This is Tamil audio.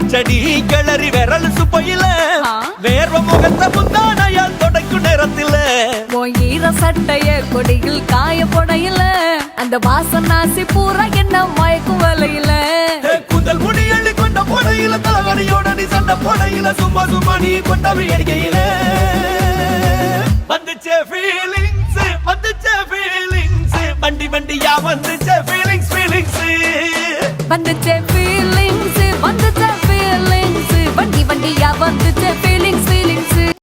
பச்சடி கிளறி விரல் சுப்பையில வேர்வ முகத்த முந்தானையால் தொடக்கும் நேரத்தில ஈர சட்டைய கொடியில் காய பொடையில அந்த வாசனாசி பூரா என்ன மயக்கும் வலையில கூந்தல் முடி அள்ளி கொண்ட பொடையில தலைவரியோட நீ சண்ட பொடையில சும்மா சும்மா நீ கொண்டவை அடிக்கையில வந்துச்சே ஃபீலிங்ஸ் வந்துச்சே ஃபீலிங்ஸ் வண்டி வண்டியா வந்துச்சே ஃபீலிங்ஸ் ஃபீலிங்ஸ் வந்துச்சே ஃபீலிங்ஸ் வந்துச்சே ஃபீலிங்ஸ் வண்டி வண்டியா வந்துச்சே